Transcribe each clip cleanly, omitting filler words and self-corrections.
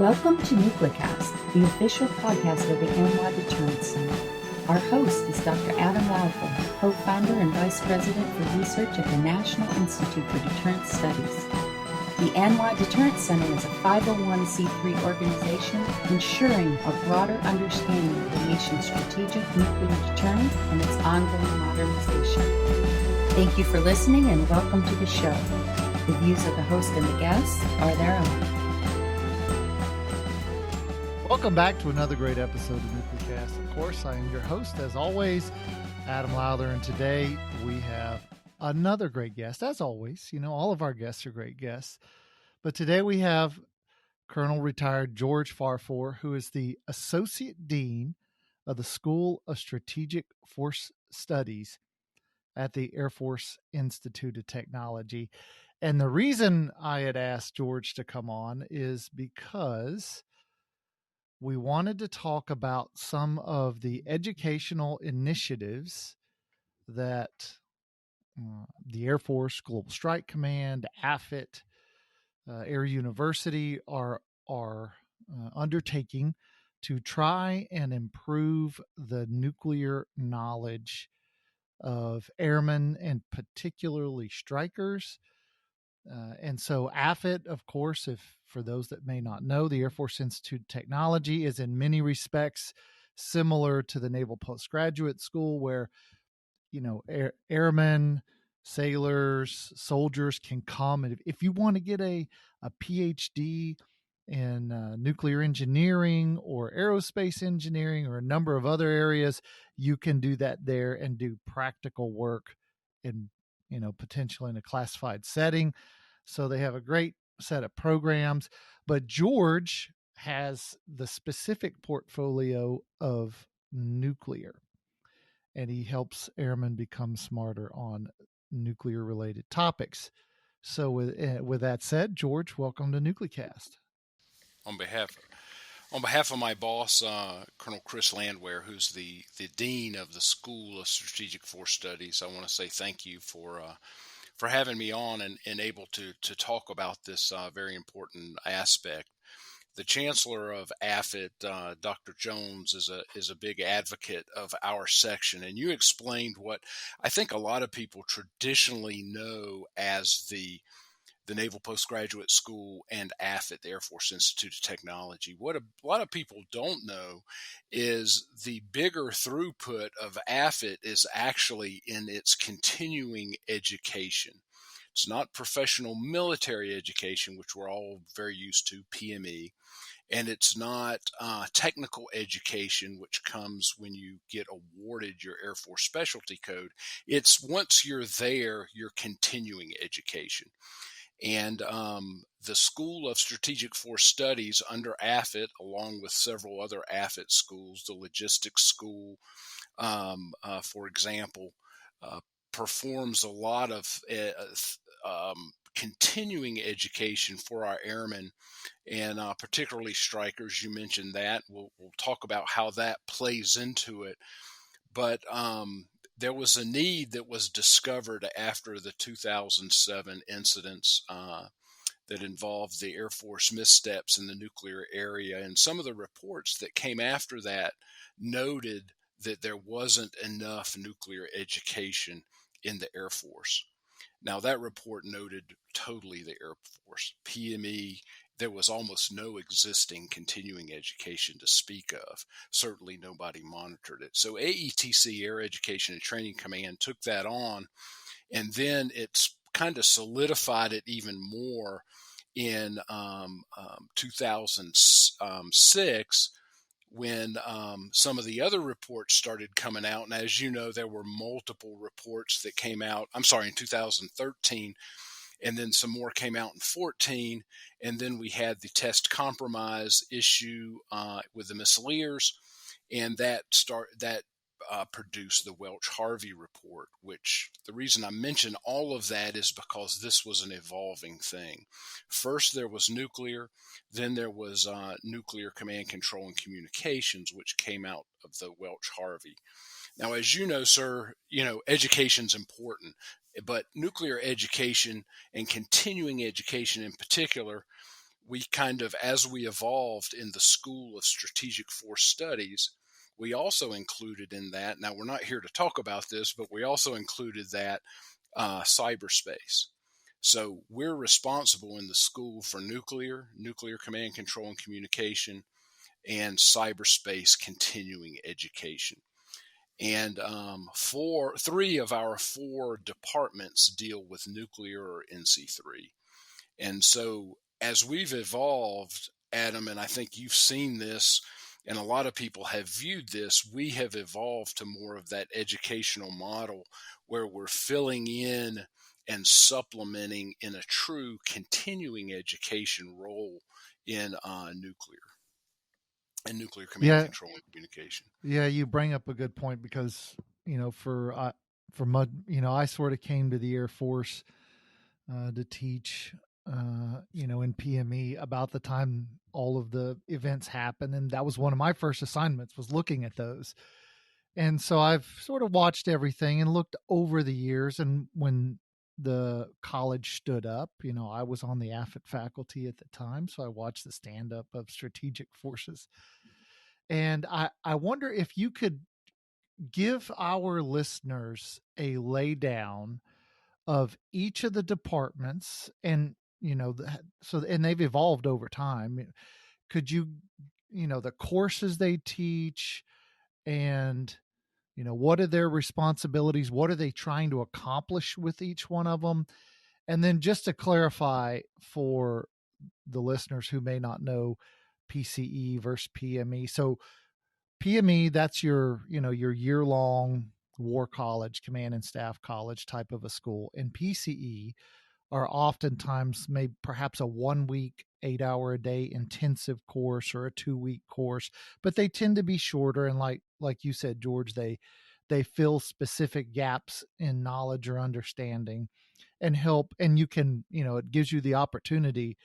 Welcome to NucleCast, the official podcast of the ANWA Deterrence Center. Our host is Dr. Adam Lowther, co-founder and vice president for research at the National Institute for Deterrence Studies. The ANWA Deterrence Center is a 501c3 organization ensuring a broader understanding of the nation's strategic nuclear deterrence and its ongoing modernization. Thank you for listening and welcome to the show. The views of the host and the guests are their own. Welcome back to another great episode of NucleCast. Of course, I am your host, as always, Adam Lowther, and today we have another great guest. As always, all of our guests are great guests, but today we have Colonel Retired George Farfour, who is the Associate Dean of the School of Strategic Force Studies at the Air Force Institute of Technology. And the reason I had asked George to come on is because we wanted to talk about some of the educational initiatives that the Air Force Global Strike Command, AFIT, Air University are undertaking to try and improve the nuclear knowledge of airmen and particularly strikers. And so AFIT, of course, for those that may not know, the Air Force Institute of Technology is in many respects similar to the Naval Postgraduate School, where, airmen, sailors, soldiers can come. And if you want to get a PhD in nuclear engineering or aerospace engineering or a number of other areas, you can do that there and do practical work in potentially in a classified setting. So they have a great set of programs, but George has the specific portfolio of nuclear, and he helps airmen become smarter on nuclear related topics. So with that said, George, welcome to NucleCast. On behalf of my boss, Colonel Chris Landwehr, who's the dean of the School of Strategic Force Studies, I want to say thank you for having me on and able to talk about this very important aspect. The chancellor of AFIT, Dr. Jones, is a big advocate of our section, and you explained what I think a lot of people traditionally know as the Naval Postgraduate School and AFIT, the Air Force Institute of Technology. What a lot of people don't know is the bigger throughput of AFIT is actually in its continuing education. It's not professional military education, which we're all very used to, PME, and it's not technical education, which comes when you get awarded your Air Force Specialty Code. It's once you're there, your continuing education. And the School of Strategic Force Studies under AFIT, along with several other AFIT schools, the Logistics School, for example, performs a lot of continuing education for our airmen and particularly strikers. You mentioned that. We'll talk about how that plays into it. But there was a need that was discovered after the 2007 incidents that involved the Air Force missteps in the nuclear area. And some of the reports that came after that noted that there wasn't enough nuclear education in the Air Force. Now, that report noted totally the Air Force. PME, there was almost no existing continuing education to speak of. Certainly nobody monitored it. So AETC, Air Education and Training Command, took that on, and then it's kind of solidified it even more in 2006 when some of the other reports started coming out. And as you know, there were multiple reports that came out, in 2013, and then some more came out in 2014. And then we had the test compromise issue with the missileers, and that produced the Welch-Harvey report, which the reason I mention all of that is because this was an evolving thing. First, there was nuclear. Then there was nuclear command, control, and communications, which came out of the Welch-Harvey. Now, as you know, sir, education's important, but nuclear education and continuing education in particular we kind of, as we evolved in the School of Strategic Force Studies, we also included in that, now we're not here to talk about this, but we also included that cyberspace. So we're responsible in the school for nuclear command, control, and communication, and cyberspace continuing education. And three of our four departments deal with nuclear or NC3. And so as we've evolved, Adam, and I think you've seen this, and a lot of people have viewed this, we have evolved to more of that educational model where we're filling in and supplementing in a true continuing education role in nuclear command, control, and communication. Yeah, you bring up a good point because, I sort of came to the Air Force to teach, in PME about the time all of the events happened. And that was one of my first assignments, was looking at those. And so I've sort of watched everything and looked over the years. And when the college stood up, I was on the AFIT faculty at the time. So I watched the stand up of strategic forces. And I wonder if you could give our listeners a laydown of each of the departments, and and they've evolved over time. Could you, the courses they teach, and what are their responsibilities? What are they trying to accomplish with each one of them? And then just to clarify for the listeners who may not know PCE versus PME. So PME, that's your year-long war college, command and staff college type of a school. And PCE are oftentimes maybe perhaps a 1 week, 8 hour a day intensive course or a 2 week course, but they tend to be shorter. And like you said, George, they fill specific gaps in knowledge or understanding and help. And you can, it gives you the opportunity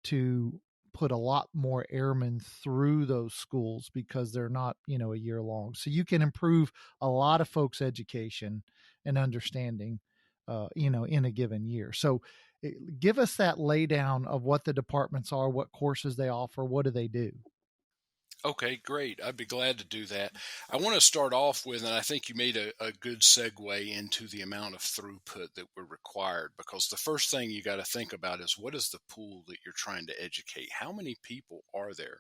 to put a lot more airmen through those schools because they're not, a year long. So you can improve a lot of folks' education and understanding, in a given year. So give us that laydown of what the departments are, what courses they offer, what do they do? Okay, great. I'd be glad to do that. I want to start off with, and I think you made a good segue into the amount of throughput that we're required, because the first thing you got to think about is what is the pool that you're trying to educate? How many people are there?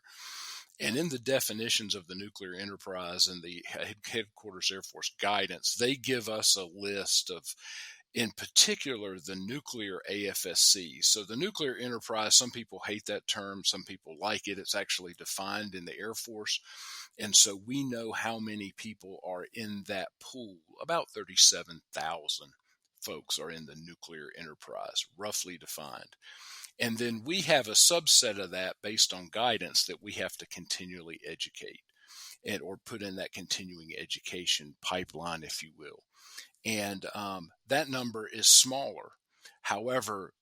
And in the definitions of the nuclear enterprise and the Headquarters Air Force guidance, they give us a list of, in particular, the nuclear AFSC. So the nuclear enterprise, some people hate that term, some people like it. It's actually defined in the Air Force. And so we know how many people are in that pool. About 37,000 folks are in the nuclear enterprise, roughly defined. And then we have a subset of that based on guidance that we have to continually educate or put in that continuing education pipeline, if you will. And that number is smaller. However,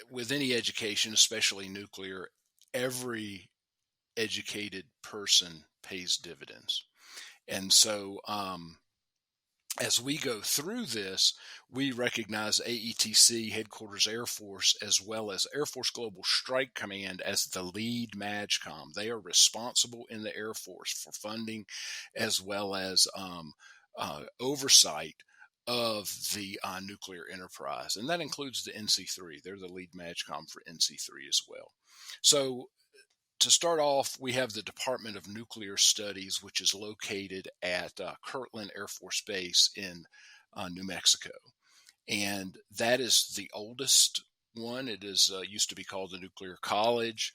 with any education, especially nuclear, every educated person pays dividends. And so as we go through this, we recognize AETC, Headquarters Air Force, as well as Air Force Global Strike Command as the lead MAGCOM. They are responsible in the Air Force for funding as well as oversight of the nuclear enterprise. And that includes the NC3. They're the lead MAGCOM for NC3 as well. So to start off, we have the Department of Nuclear Studies, which is located at Kirtland Air Force Base in New Mexico. And that is the oldest one. It is used to be called the Nuclear College.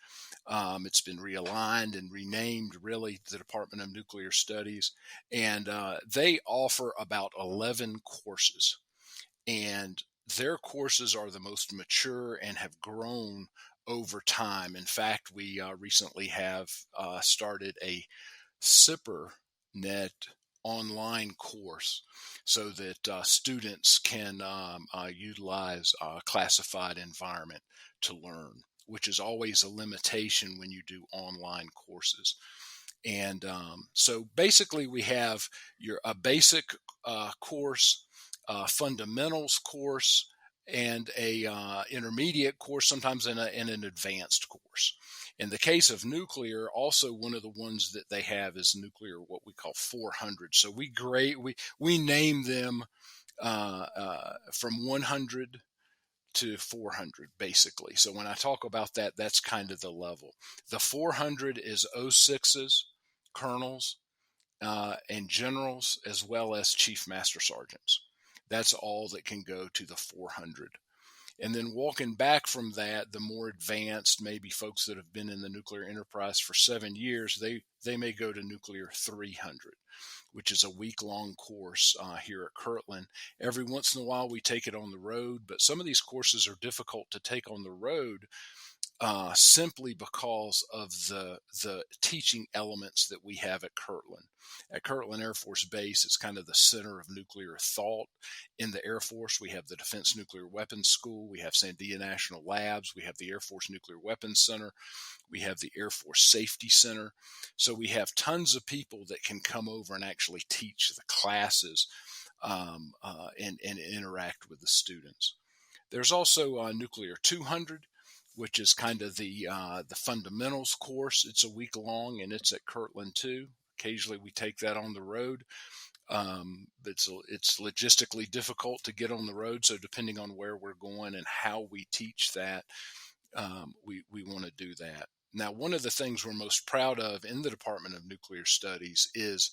It's been realigned and renamed, really, the Department of Nuclear Studies. And they offer about 11 courses. And their courses are the most mature and have grown over time. In fact, we recently have started a SIPRNet online course so that students can utilize a classified environment to learn, which is always a limitation when you do online courses. And so basically we have a basic course, fundamentals course, and a intermediate course, sometimes in an advanced course. In the case of nuclear, also one of the ones that they have is nuclear, what we call 400. So we name them from 100 to 400, basically. So when I talk about that, that's kind of the level. The 400 is 06s, colonels, and generals, as well as chief master sergeants. That's all that can go to the 400. And then walking back from that, the more advanced, maybe folks that have been in the nuclear enterprise for 7 years, they may go to nuclear 300, which is a week-long course here at Kirtland. Every once in a while, we take it on the road, but some of these courses are difficult to take on the road simply because of the teaching elements that we have at Kirtland. At Kirtland Air Force Base, it's kind of the center of nuclear thought in the Air Force. We have the Defense Nuclear Weapons School. We have Sandia National Labs. We have the Air Force Nuclear Weapons Center. We have the Air Force Safety Center. So we have tons of people that can come over and actually teach the classes and interact with the students. There's also Nuclear 200, which is kind of the fundamentals course. It's a week long, and it's at Kirtland too. Occasionally, we take that on the road. It's logistically difficult to get on the road, so depending on where we're going and how we teach that, we want to do that. Now, one of the things we're most proud of in the Department of Nuclear Studies is,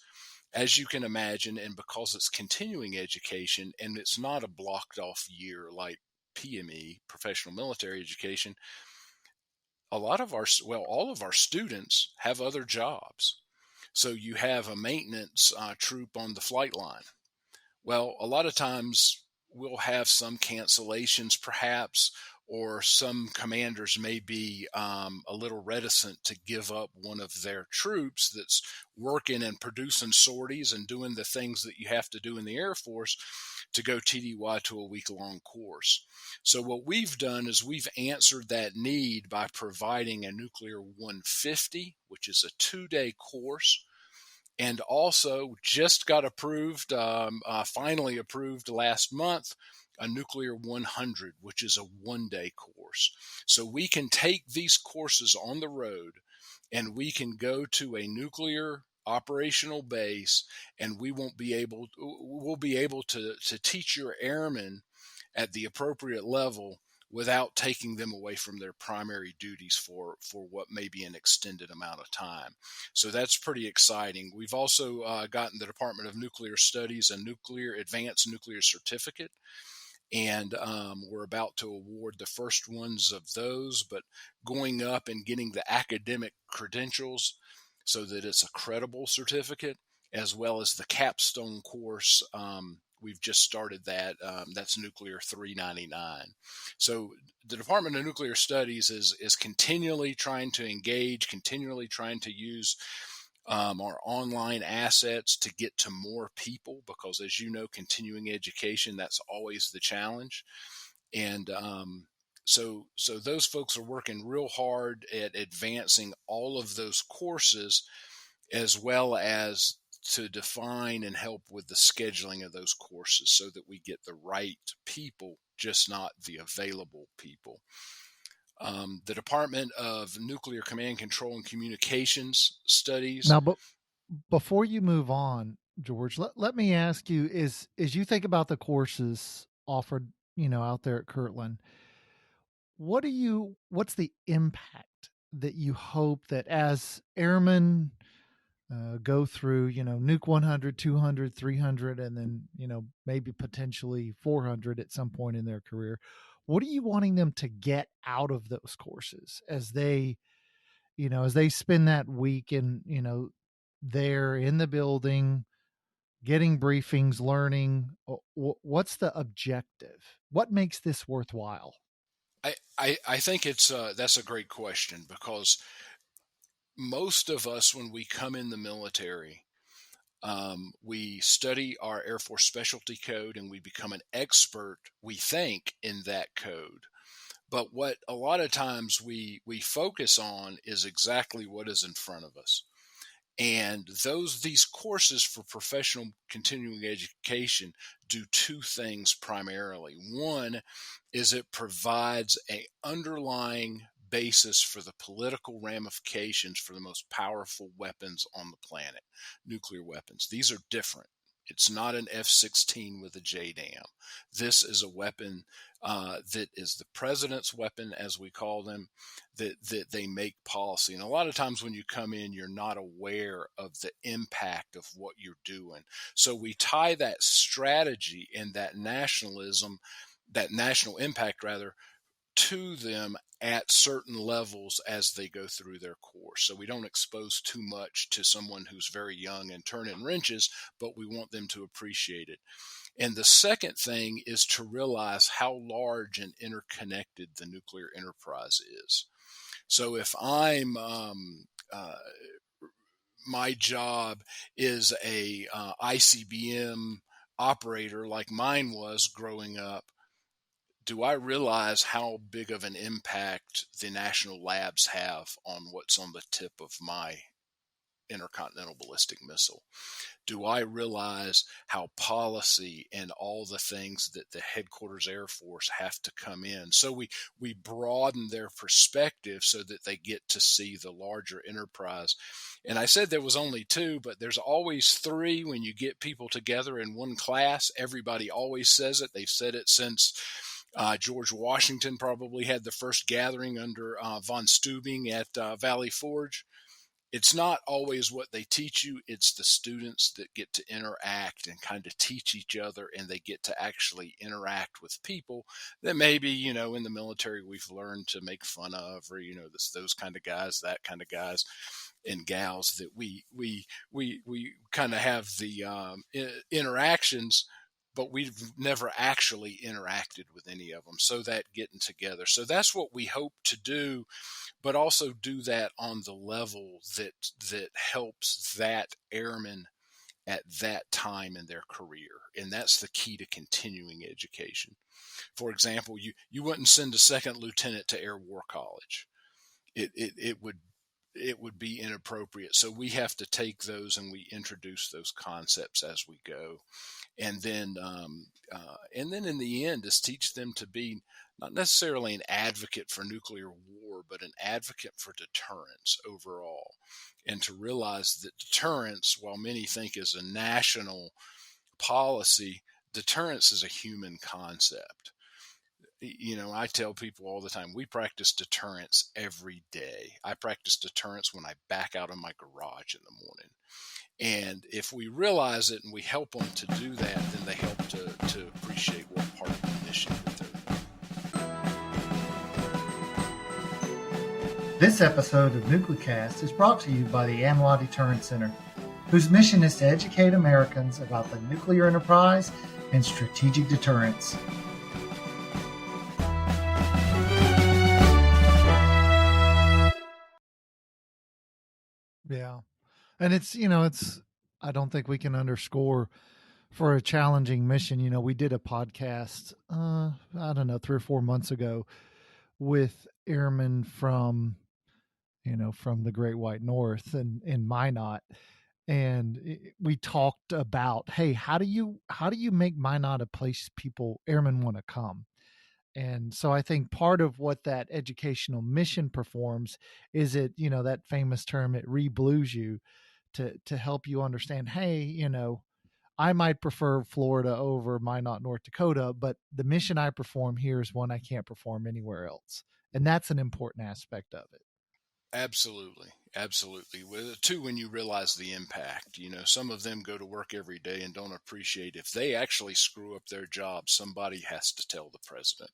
as you can imagine, and because it's continuing education and it's not a blocked off year like PME, professional military education, all of our students have other jobs. So you have a maintenance troop on the flight line. Well, a lot of times we'll have some cancellations perhaps, or some commanders may be a little reticent to give up one of their troops that's working and producing sorties and doing the things that you have to do in the Air Force to go TDY to a week-long course. So what we've done is we've answered that need by providing a Nuclear 150, which is a 2-day course, and also just got approved, finally approved last month, a Nuclear 100, which is a 1-day course. So we can take these courses on the road and we can go to a nuclear operational base, and we'll be able to teach your airmen at the appropriate level without taking them away from their primary duties for what may be an extended amount of time. So that's pretty exciting. We've also gotten the Department of Nuclear Studies a advanced nuclear certificate, and we're about to award the first ones of those, but going up and getting the academic credentials so that it's a credible certificate, as well as the capstone course. We've just started that. That's Nuclear 399. So the Department of Nuclear Studies is continually trying to engage, continually trying to use our online assets to get to more people, because as you know, continuing education, that's always the challenge. And so those folks are working real hard at advancing all of those courses, as well as to define and help with the scheduling of those courses so that we get the right people, just not the available people. The Department of Nuclear Command, Control, and Communications Studies. Now, but before you move on, George, let me ask you, as you think about the courses offered, out there at Kirtland, what's the impact that you hope that as airmen go through, Nuke 100, 200, 300, and then, maybe potentially 400 at some point in their career? What are you wanting them to get out of those courses as they spend that week in, there in the building, getting briefings, learning? What's the objective? What makes this worthwhile? I think that's a great question, because most of us, when we come in the military, we study our Air Force Specialty Code and we become an expert, we think, in that code. But what a lot of times we focus on is exactly what is in front of us. And these courses for professional continuing education do two things primarily. One is it provides a underlying basis for the political ramifications for the most powerful weapons on the planet, nuclear weapons. These are different. It's not an F-16 with a JDAM. This is a weapon that is the president's weapon, as we call them, that they make policy. And a lot of times when you come in, you're not aware of the impact of what you're doing. So we tie that strategy and that nationalism, that national impact rather, to them at certain levels as they go through their course. So we don't expose too much to someone who's very young and turning wrenches, but we want them to appreciate it. And the second thing is to realize how large and interconnected the nuclear enterprise is. So if my job is a ICBM operator like mine was growing up, do I realize how big of an impact the national labs have on what's on the tip of my intercontinental ballistic missile? Do I realize how policy and all the things that the headquarters Air Force have to come in? So we broaden their perspective so that they get to see the larger enterprise. And I said there was only two, but there's always three when you get people together in one class. Everybody always says it. They've said it since George Washington probably had the first gathering under von Steubing at Valley Forge. It's not always what they teach you. It's the students that get to interact and kind of teach each other, and they get to actually interact with people that maybe, in the military we've learned to make fun of, or, those kind of guys, that kind of guys and gals that we kind of have the interactions, but we've never actually interacted with any of them. So that getting together. So that's what we hope to do, but also do that on the level that helps that airman at that time in their career. And that's the key to continuing education. For example, you wouldn't send a second lieutenant to Air War College. It would be inappropriate. So we have to take those and we introduce those concepts as we go. And then in the end is teach them to be not necessarily an advocate for nuclear war, but an advocate for deterrence overall. And to realize that deterrence, while many think is a national policy, deterrence is a human concept. I tell people all the time, we practice deterrence every day. I practice deterrence when I back out of my garage in the morning. And if we realize it and we help them to do that, then they help to appreciate what part of the mission that they're doing. This episode of Nuclecast is brought to you by the AMLA Deterrence Center, whose mission is to educate Americans about the nuclear enterprise and strategic deterrence. Yeah. And I don't think we can underscore for a challenging mission. We did a podcast, I don't know, 3 or 4 months ago with airmen from the Great White North and in Minot. And we talked about, hey, how do you make Minot a place airmen want to come? And so I think part of what that educational mission performs is that famous term, it re-blues you to help you understand, hey, I might prefer Florida over Minot, North Dakota, but the mission I perform here is one I can't perform anywhere else. And that's an important aspect of it. Absolutely. Too, when you realize the impact, some of them go to work every day and don't appreciate if they actually screw up their job, somebody has to tell the president.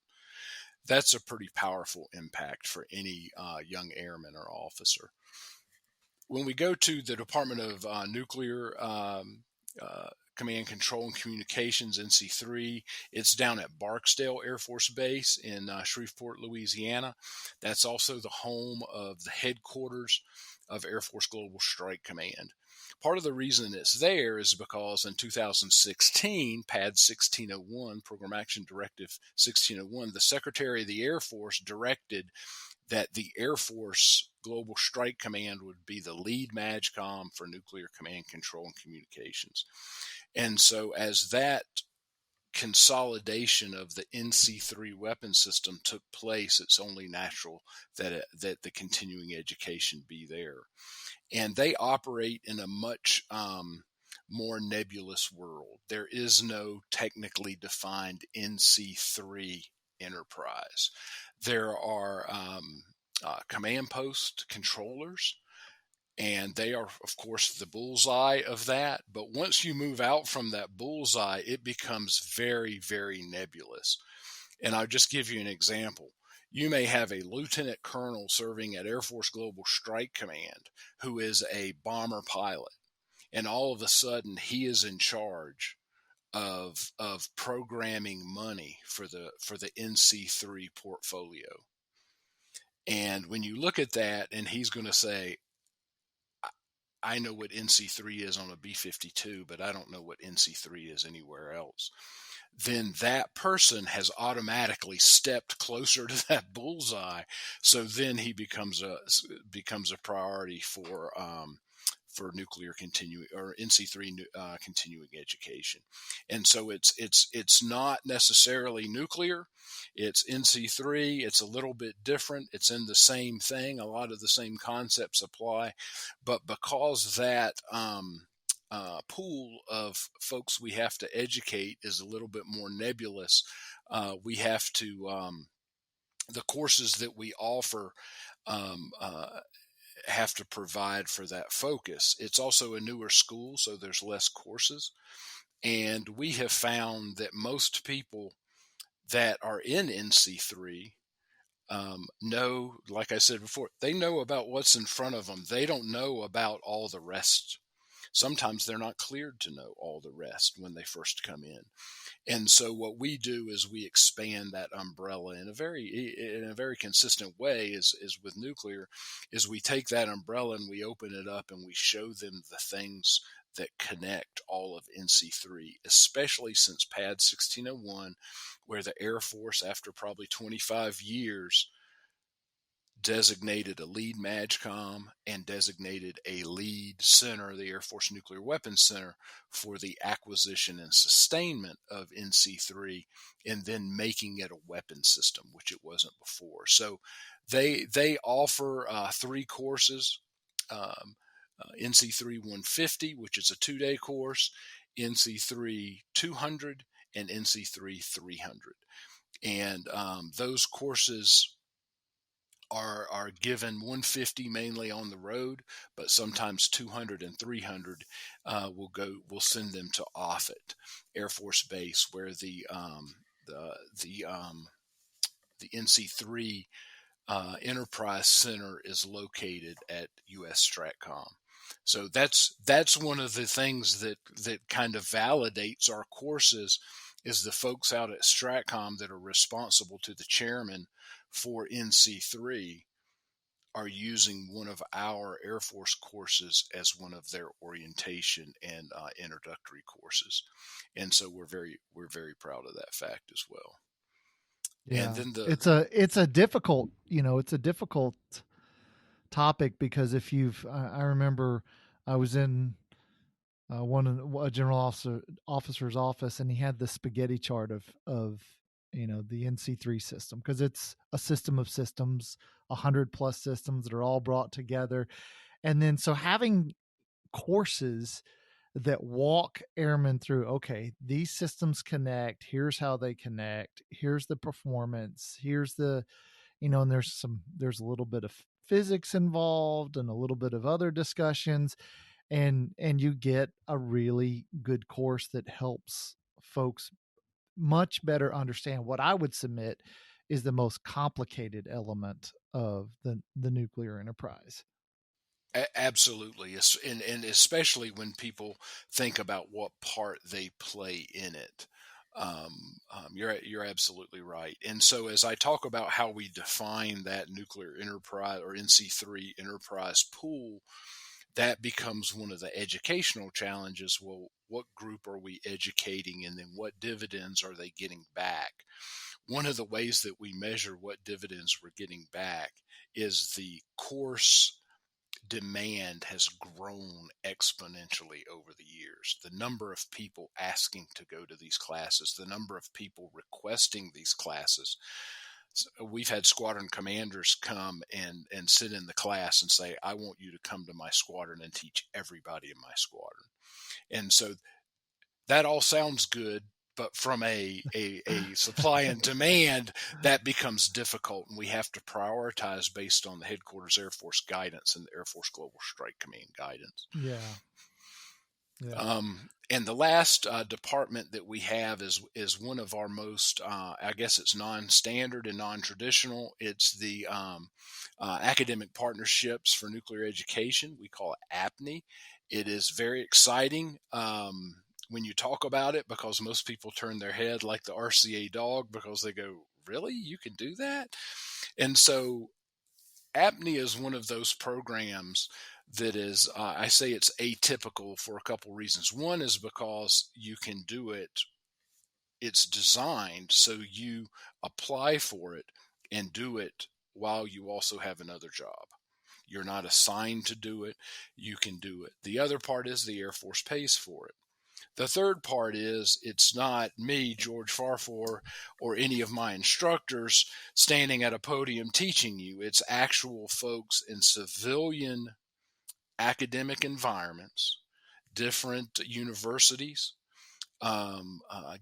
That's a pretty powerful impact for any young airman or officer. When we go to the Department of Nuclear Command, Control, and Communications, NC3, it's down at Barksdale Air Force Base in Shreveport, Louisiana. That's also the home of the headquarters of Air Force Global Strike Command. Part of the reason it's there is because in 2016, PAD 1601, Program Action Directive 1601, the Secretary of the Air Force directed that the Air Force Global Strike Command would be the lead MAGCOM for nuclear command control and communications. And so as that consolidation of the NC3 weapon system took place, it's only natural that the continuing education be there. And they operate in a much more nebulous world. There is no technically defined NC3 enterprise. There are command post controllers, and they are, of course, the bullseye of that. But once you move out from that bullseye, it becomes very, very nebulous. And I'll just give you an example. You may have a lieutenant colonel serving at Air Force Global Strike Command who is a bomber pilot, and all of a sudden he is in charge of programming money for the NC3 portfolio. And when you look at that, and he's going to say, I know what NC3 is on a B-52, but I don't know what NC3 is anywhere else. Then that person has automatically stepped closer to that bullseye. So then he becomes a priority for nuclear continuing or NC3 continuing education. And so it's not necessarily nuclear. It's NC3. It's a little bit different. It's in the same thing. A lot of the same concepts apply, but because that pool of folks we have to educate is a little bit more nebulous, we have to the courses that we offer have to provide for that focus. It's also a newer school, so there's less courses. And we have found that most people that are in NC3 know, like I said before, they know about what's in front of them. They don't know about all the rest. Sometimes they're not cleared to know all the rest when they first come in. And so what we do is we expand that umbrella in a very consistent way is with nuclear, is we take that umbrella and we open it up and we show them the things that connect all of NC3, especially since PAD 1601, where the Air Force, after probably 25 years, designated a lead MAGCOM and designated a lead center, the Air Force Nuclear Weapons Center, for the acquisition and sustainment of NC3, and then making it a weapon system, which it wasn't before. So they offer 3 courses, NC3 150, which is a 2-day course, NC3 200, and NC3 300. And those courses are given 150 mainly on the road, but sometimes 200 and 300 we'll send them to AFIT Air Force Base, where the NC3 Enterprise Center is located at US Stratcom. So that's one of the things that kind of validates our courses, is the folks out at Stratcom that are responsible to the chairman for NC3 are using one of our Air Force courses as one of their orientation and introductory courses. And so we're very proud of that fact as well. Yeah. And then it's a difficult topic, because if you've, I remember I was in a general officer's office, and he had the spaghetti chart of the NC3 system, because it's a system of systems, 100+ systems that are all brought together. And then so having courses that walk airmen through, okay, these systems connect, here's how they connect, here's the performance, here's the, and there's a little bit of physics involved and a little bit of other discussions, and you get a really good course that helps folks much better understand what I would submit is the most complicated element of the nuclear enterprise. Absolutely. And especially when people think about what part they play in it. You're absolutely right. And so as I talk about how we define that nuclear enterprise or NC3 enterprise pool, that becomes one of the educational challenges. Well, what group are we educating, and then what dividends are they getting back? One of the ways that we measure what dividends we're getting back is the course demand has grown exponentially over the years. The number of people asking to go to these classes, the number of people requesting these classes. We've had squadron commanders come and sit in the class and say, I want you to come to my squadron and teach everybody in my squadron. And so that all sounds good, but from a supply and demand, that becomes difficult, and we have to prioritize based on the Headquarters Air Force guidance and the Air Force Global Strike Command guidance. Yeah. And the last department that we have is one of our most, I guess it's non-standard and non-traditional. It's the Academic Partnerships for Nuclear Education. We call it APNE. It is very exciting when you talk about it, because most people turn their head like the RCA dog, because they go, really? You can do that? And so APNE is one of those programs that is, I say it's atypical for a couple reasons. One is because you can do it. It's designed so you apply for it and do it while you also have another job. You're not assigned to do it. You can do it. The other part is the Air Force pays for it. The third part is it's not me, George Farfour, or any of my instructors standing at a podium teaching you. It's actual folks in civilian academic environments, different universities,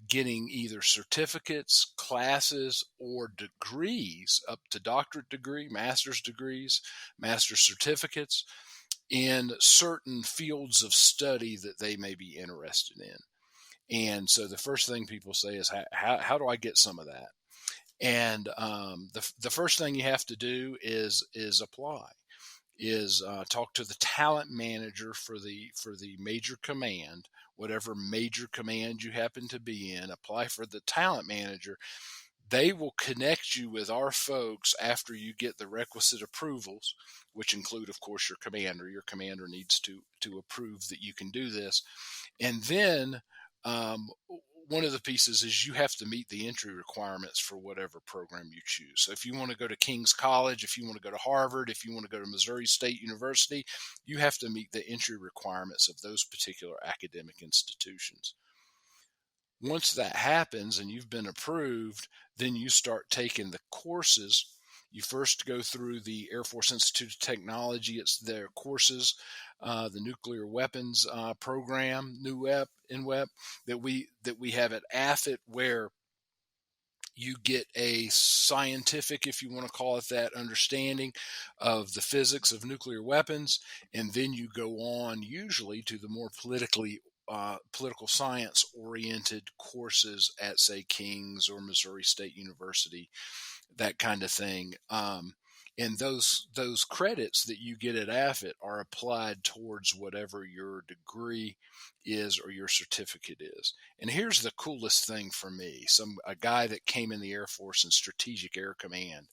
getting either certificates, classes, or degrees up to doctorate degree, master's degrees, master's certificates in certain fields of study that they may be interested in. And so the first thing people say is, how do I get some of that? And the first thing you have to do is apply. Talk to the talent manager for the major command, whatever major command you happen to be in. Apply for the talent manager. They will connect you with our folks after you get the requisite approvals, which include, of course, your commander. Your commander needs to approve that you can do this. And then one of the pieces is you have to meet the entry requirements for whatever program you choose. So if you want to go to King's College, if you want to go to Harvard, if you want to go to Missouri State University, you have to meet the entry requirements of those particular academic institutions. Once that happens and you've been approved, then you start taking the courses. You first go through the Air Force Institute of Technology. It's their courses, the nuclear weapons program, NUWEP, that we have at AFIT, where you get a scientific, if you want to call it that, understanding of the physics of nuclear weapons, and then you go on usually to the more political science oriented courses at, say, King's or Missouri State University, that kind of thing. And those credits that you get at AFIT are applied towards whatever your degree is or your certificate is. And here's the coolest thing for me: a guy that came in the Air Force in Strategic Air Command.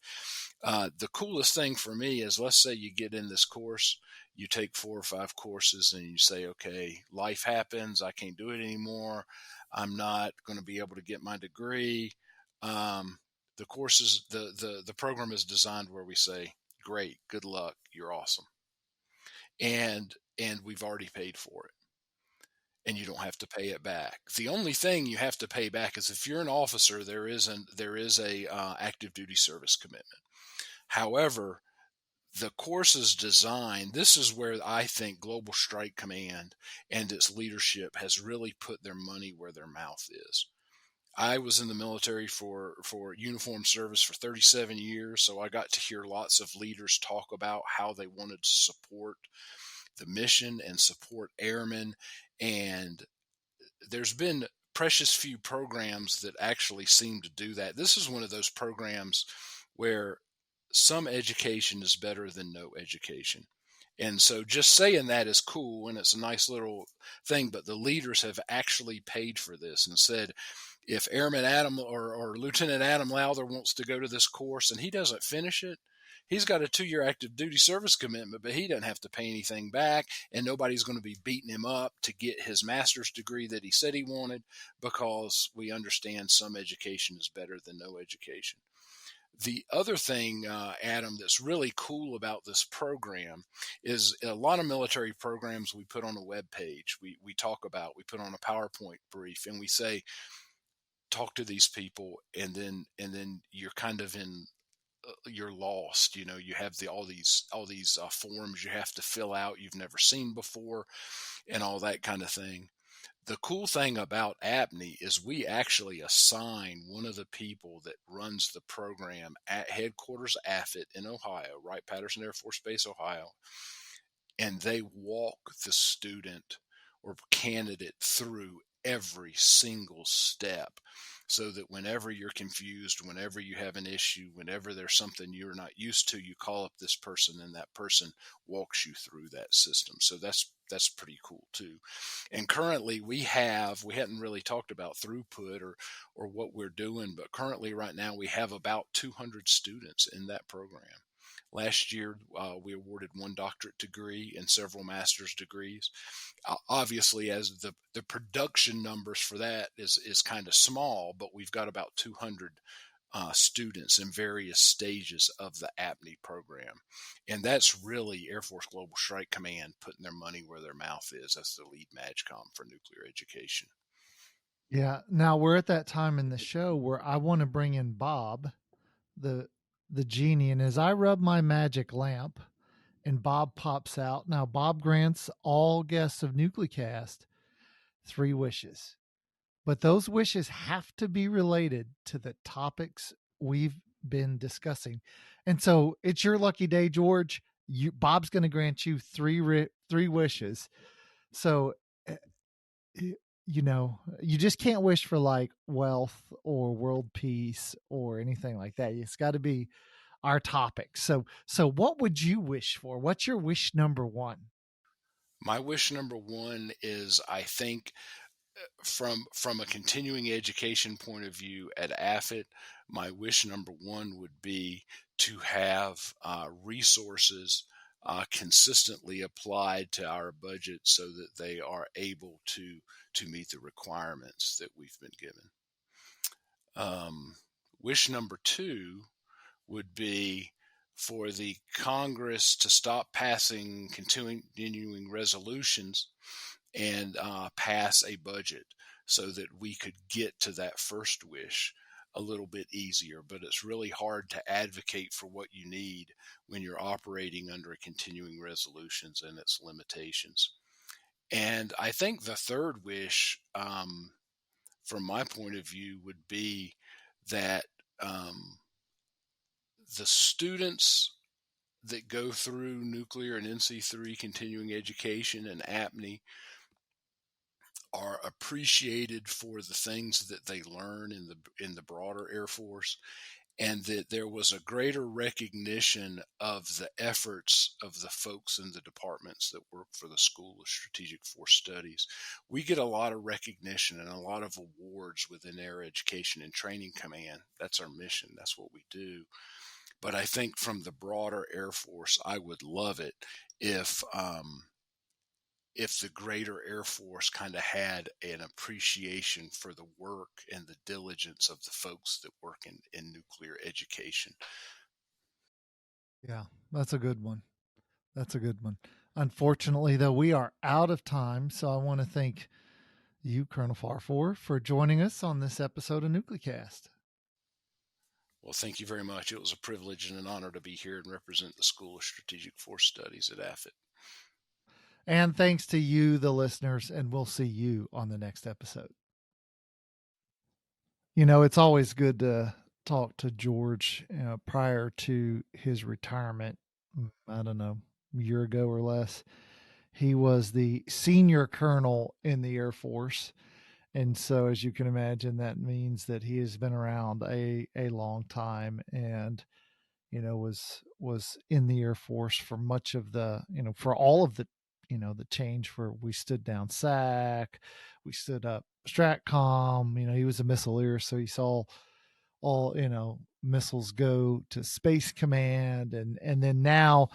The coolest thing for me is, let's say you get in this course, you take 4 or 5 courses, and you say, okay, life happens, I can't do it anymore, I'm not going to be able to get my degree. The courses, the program is designed where we say, great, good luck, you're awesome. And we've already paid for it. And you don't have to pay it back. The only thing you have to pay back is if you're an officer, there is a active duty service commitment. However, the course is designed, this is where I think Global Strike Command and its leadership has really put their money where their mouth is. I was in the military for uniform service for 37 years, so I got to hear lots of leaders talk about how they wanted to support the mission and support airmen. And there's been precious few programs that actually seem to do that. This is one of those programs where some education is better than no education. And so just saying that is cool, and it's a nice little thing, but the leaders have actually paid for this and said, if Airman Adam or Lieutenant Adam Lowther wants to go to this course and he doesn't finish it, He's got a 2-year active duty service commitment, but he doesn't have to pay anything back, and nobody's going to be beating him up to get his master's degree that he said he wanted, because we understand some education is better than no education. The other thing, Adam, that's really cool about this program is a lot of military programs we put on a web page. We talk about, we put on a PowerPoint brief, and we say, talk to these people, and then you're kind of in, you're lost. You have all these forms you have to fill out you've never seen before, and all that kind of thing. The cool thing about APNE is we actually assign one of the people that runs the program at headquarters AFIT in Ohio, Wright-Patterson Air Force Base, Ohio, and they walk the student or candidate through every single step, so that whenever you're confused, whenever you have an issue, whenever there's something you're not used to, you call up this person, and that person walks you through that system. So that's pretty cool too. And currently we hadn't really talked about throughput or what we're doing, but currently right now we have about 200 students in that program. Last year, we awarded 1 doctorate degree and several master's degrees. Obviously, as the production numbers for that is kind of small, but we've got about 200 students in various stages of the APNE program. And that's really Air Force Global Strike Command putting their money where their mouth is. That's the lead MAGCOM for nuclear education. Yeah. Now we're at that time in the show where I want to bring in Bob, the genie, and as I rub my magic lamp and Bob pops out. Now Bob grants all guests of Nuclecast 3 wishes, but those wishes have to be related to the topics we've been discussing. And so it's your lucky day, George. Bob's going to grant you 3 wishes. So you just can't wish for like wealth or world peace or anything like that. It's got to be our topic. So what would you wish for? What's your wish number 1? My wish number 1 is, I think, from a continuing education point of view at AFIT, my wish number 1 would be to have resources consistently applied to our budget so that they are able to meet the requirements that we've been given. Wish number 2 would be for the Congress to stop passing continuing resolutions and pass a budget so that we could get to that first wish a little bit easier. But it's really hard to advocate for what you need when you're operating under a continuing resolutions and its limitations. And I think the third wish, from my point of view, would be that the students that go through nuclear and NC3 continuing education and APNE are appreciated for the things that they learn in the broader Air Force, and that there was a greater recognition of the efforts of the folks in the departments that work for the School of Strategic Force Studies. We get a lot of recognition and a lot of awards within Air Education and Training Command. That's our mission. That's what we do. But I think from the broader Air Force, I would love it if the greater Air Force kind of had an appreciation for the work and the diligence of the folks that work in nuclear education. Yeah, that's a good one. Unfortunately, though, we are out of time. So I want to thank you, Colonel Farfour, for joining us on this episode of Nuclecast. Well, thank you very much. It was a privilege and an honor to be here and represent the School of Strategic Force Studies at AFIT. And thanks to you, the listeners, and we'll see you on the next episode. It's always good to talk to George prior to his retirement. I don't know, a year ago or less. He was the senior colonel in the Air Force. And so, as you can imagine, that means that he has been around a long time and, was in the Air Force for much of the, for all of the, the change where we stood down SAC, we stood up STRATCOM, he was a missileer. So he saw all, missiles go to Space Command, and then now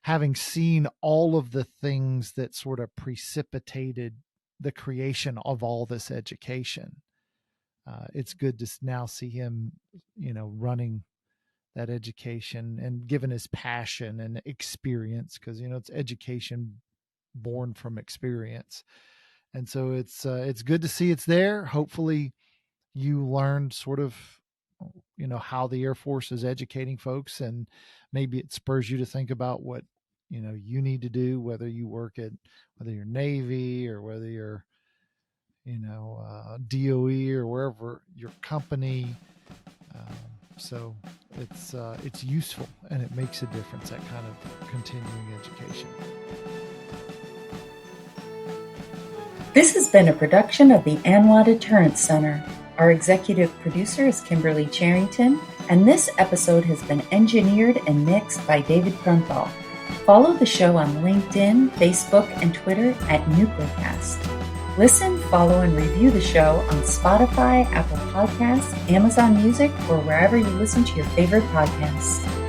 having seen all of the things that sort of precipitated the creation of all this education, it's good to now see him, running that education and given his passion and experience, because it's education born from experience. And so it's good to see it's there. Hopefully you learned sort of how the Air Force is educating folks, and maybe it spurs you to think about what you need to do, whether you're Navy or whether you're DOE or wherever your company. So it's useful, and it makes a difference, that kind of continuing education. This has been a production of the ANWA Deterrence Center. Our executive producer is Kimberly Charrington, and this episode has been engineered and mixed by David Krumthal. Follow the show on LinkedIn, Facebook, and Twitter at Nuclearcast. Listen, follow, and review the show on Spotify, Apple Podcasts, Amazon Music, or wherever you listen to your favorite podcasts.